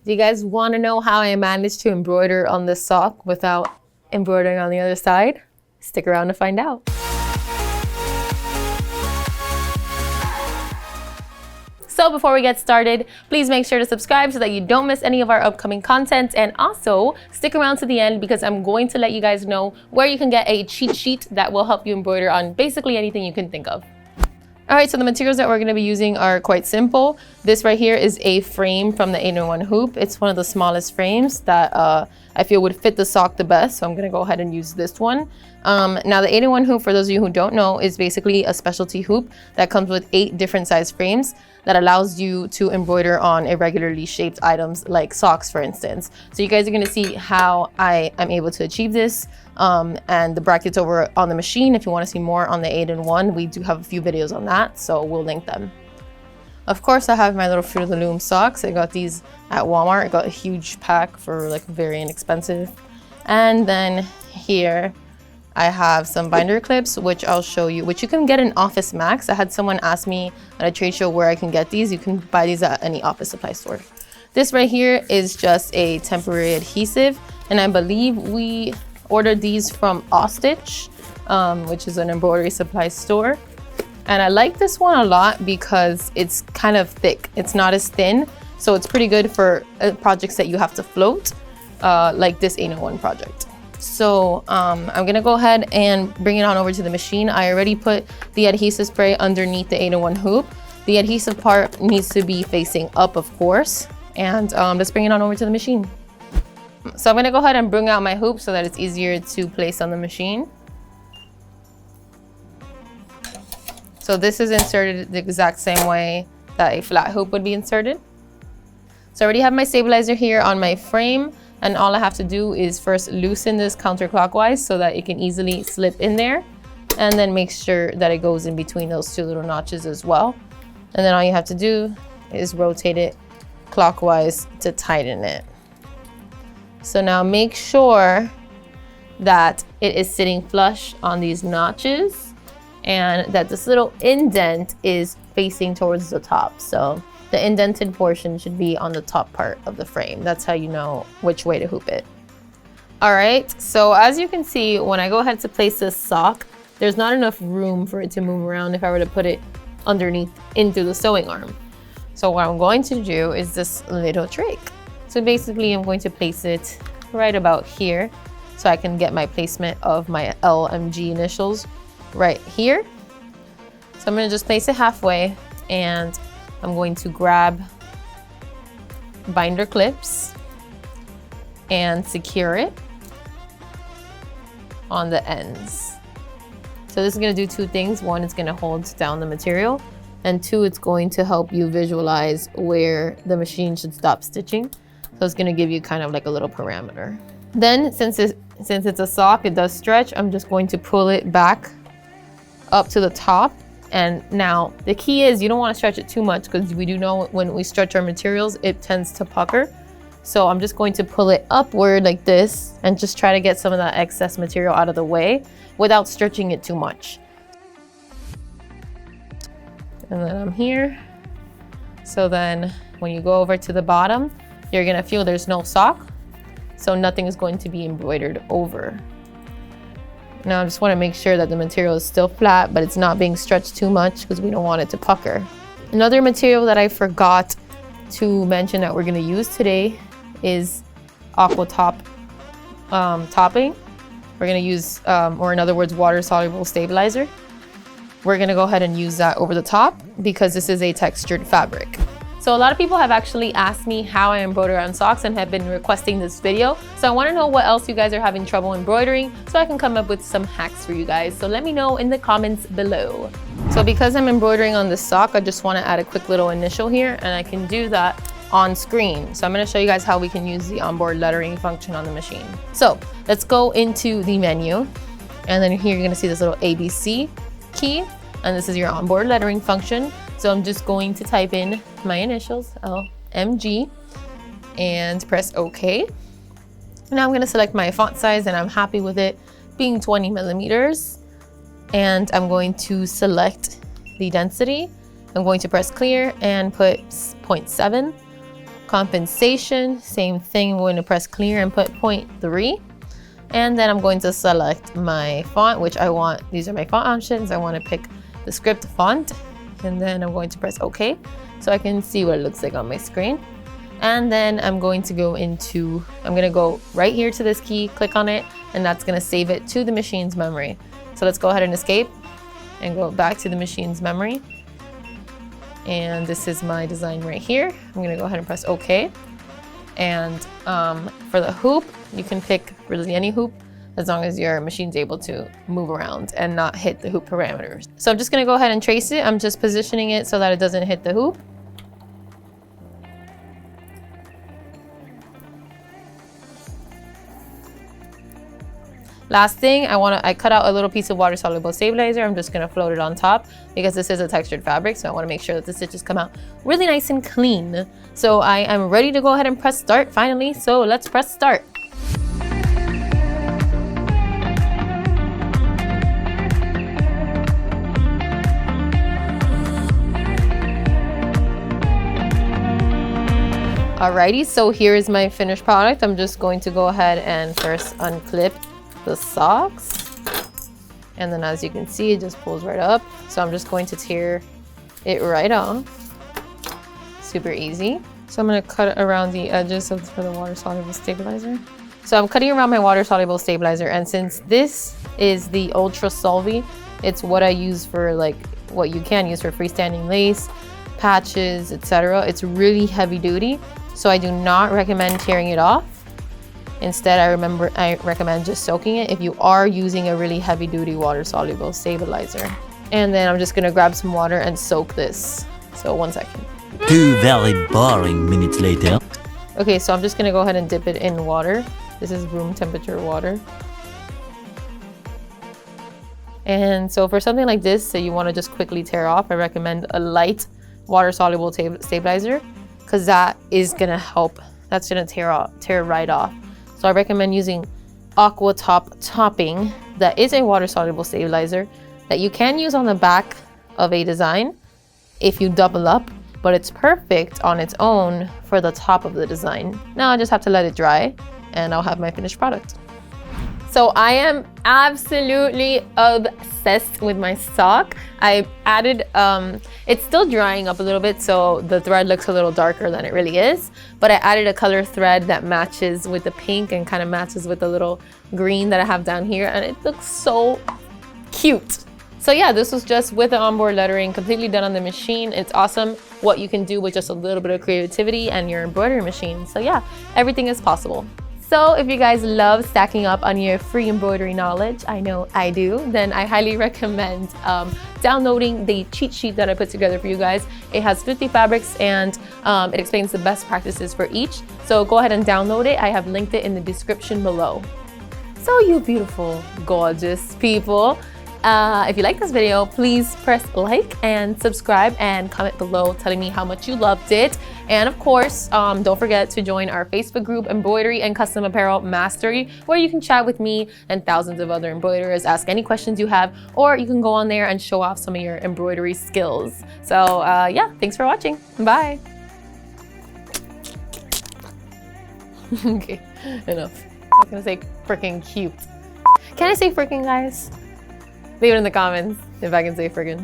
Do you guys want to know how I managed to embroider on this sock without embroidering on the other side? Stick around to find out. So before we get started, please make sure to subscribe so that you don't miss any of our upcoming content, and also stick around to the end because I'm going to let you guys know where you can get a cheat sheet that will help you embroider on basically anything you can think of. All right, so the materials that we're going to be using are quite simple. This right here is a frame from the 8-in-1 hoop. It's one of the smallest frames that I feel would fit the sock the best, so I'm going to go ahead and use this one. Now the 8-in-1 hoop, for those of you who don't know, is basically a specialty hoop that comes with 8 different size frames that allows you to embroider on irregularly shaped items like socks, for instance. So you guys are going to see how I am able to achieve this. And the brackets over on the machine, if you want to see more on the 8-in-1, we do have a few videos on that, so we'll link them. Of course, I have my little Fruit of the Loom socks. I got these at Walmart. I got a huge pack for like very inexpensive. And then here I have some binder clips, which I'll show you, which you can get in Office Max. I had someone ask me at a trade show where I can get these. You can buy these at any office supply store. This right here is just a temporary adhesive, and I believe we ordered these from Stitch, which is an embroidery supply store. And I like this one a lot because it's kind of thick. It's not as thin, so it's pretty good for projects that you have to float, like this 8-in-1 project. So I'm gonna go ahead and bring it on over to the machine. I already put the adhesive spray underneath the 8-in-1 hoop. The adhesive part needs to be facing up, of course, and let's bring it on over to the machine. So I'm gonna go ahead and bring out my hoop so that it's easier to place on the machine. So this is inserted the exact same way that a flat hoop would be inserted. So I already have my stabilizer here on my frame, and all I have to do is first loosen this counterclockwise so that it can easily slip in there, and then make sure that it goes in between those 2 little notches as well. And then all you have to do is rotate it clockwise to tighten it. So now make sure that it is sitting flush on these notches and that this little indent is facing towards the top. So the indented portion should be on the top part of the frame. That's how you know which way to hoop it. All right, so as you can see, when I go ahead to place this sock, there's not enough room for it to move around if I were to put it underneath into the sewing arm. So what I'm going to do is this little trick. So basically I'm going to place it right about here so I can get my placement of my LMG initials right here. So I'm gonna just place it halfway, and I'm going to grab binder clips and secure it on the ends. So this is gonna do 2 things. 1, it's gonna hold down the material, and 2, it's going to help you visualize where the machine should stop stitching. So it's gonna give you kind of like a little parameter. Then since it's a sock, it does stretch, I'm just going to pull it back up to the top. And now the key is you don't want to stretch it too much because we do know when we stretch our materials, it tends to pucker. So I'm just going to pull it upward like this and just try to get some of that excess material out of the way without stretching it too much. And then I'm here. So then when you go over to the bottom, you're gonna feel there's no sock, so nothing is going to be embroidered over. Now I just want to make sure that the material is still flat, but it's not being stretched too much because we don't want it to pucker. Another material that I forgot to mention that we're going to use today is aqua top topping. We're going to use, or in other words, water-soluble stabilizer. We're going to go ahead and use that over the top because this is a textured fabric. So a lot of people have actually asked me how I embroider on socks and have been requesting this video. So I want to know what else you guys are having trouble embroidering so I can come up with some hacks for you guys. So let me know in the comments below. So because I'm embroidering on this sock, I just want to add a quick little initial here, and I can do that on screen. So I'm going to show you guys how we can use the onboard lettering function on the machine. So let's go into the menu, and then here you're going to see this little ABC key, and this is your onboard lettering function. So I'm just going to type in my initials, LMG, and press OK. Now I'm going to select my font size, and I'm happy with it being 20 millimeters. And I'm going to select the density. I'm going to press clear and put 0.7. Compensation, same thing. I'm going to press clear and put 0.3. And then I'm going to select my font, which I want. These are my font options. I want to pick the script font. And then I'm going to press OK so I can see what it looks like on my screen. And then I'm going to go right here to this key, click on it, and that's going to save it to the machine's memory. So let's go ahead and escape and go back to the machine's memory. And this is my design right here. I'm going to go ahead and press OK. And for the hoop, you can pick really any hoop as long as your machine's able to move around and not hit the hoop parameters. So I'm just going to go ahead and trace it. I'm just positioning it so that it doesn't hit the hoop. Last thing, I cut out a little piece of water-soluble stabilizer. I'm just gonna float it on top because this is a textured fabric, so I wanna make sure that the stitches come out really nice and clean. So I am ready to go ahead and press start finally, so let's press start. Alrighty, so here is my finished product. I'm just going to go ahead and first unclip the socks, and then as you can see, it just pulls right up. So I'm just going to tear it right off. Super easy. So I'm going to cut around the edges for the water-soluble stabilizer. So I'm cutting around my water-soluble stabilizer, and since this is the Ultra Solvy, it's what I use for what you can use for freestanding lace, patches, etc. It's really heavy duty, so I do not recommend tearing it off. Instead, I recommend just soaking it if you are using a really heavy duty water-soluble stabilizer. And then I'm just gonna grab some water and soak this. So 1 second. 2 very boring minutes later. Okay, so I'm just gonna go ahead and dip it in water. This is room temperature water. And so for something like this, so you wanna just quickly tear off, I recommend a light water-soluble stabilizer, because that is gonna help. That's gonna tear right off. So I recommend using Aqua Top Topping. That is a water-soluble stabilizer that you can use on the back of a design if you double up, but it's perfect on its own for the top of the design. Now I just have to let it dry and I'll have my finished product. So I am absolutely obsessed with my sock. I added, it's still drying up a little bit, so the thread looks a little darker than it really is, but I added a color thread that matches with the pink and kind of matches with the little green that I have down here, and it looks so cute. So yeah, this was just with the onboard lettering, completely done on the machine. It's awesome what you can do with just a little bit of creativity and your embroidery machine. So yeah, everything is possible. So if you guys love stacking up on your free embroidery knowledge, I know I do, then I highly recommend downloading the cheat sheet that I put together for you guys. It has 50 fabrics and it explains the best practices for each. So go ahead and download it. I have linked it in the description below. So you beautiful, gorgeous people. If you like this video, please press like and subscribe and comment below telling me how much you loved it. And of course, don't forget to join our Facebook group, Embroidery and Custom Apparel Mastery, where you can chat with me and thousands of other embroiderers, ask any questions you have, or you can go on there and show off some of your embroidery skills. So yeah, thanks for watching. Bye. Okay, enough. I'm gonna say freaking cute. Can I say freaking, guys? Leave it in the comments if I can say friggin'.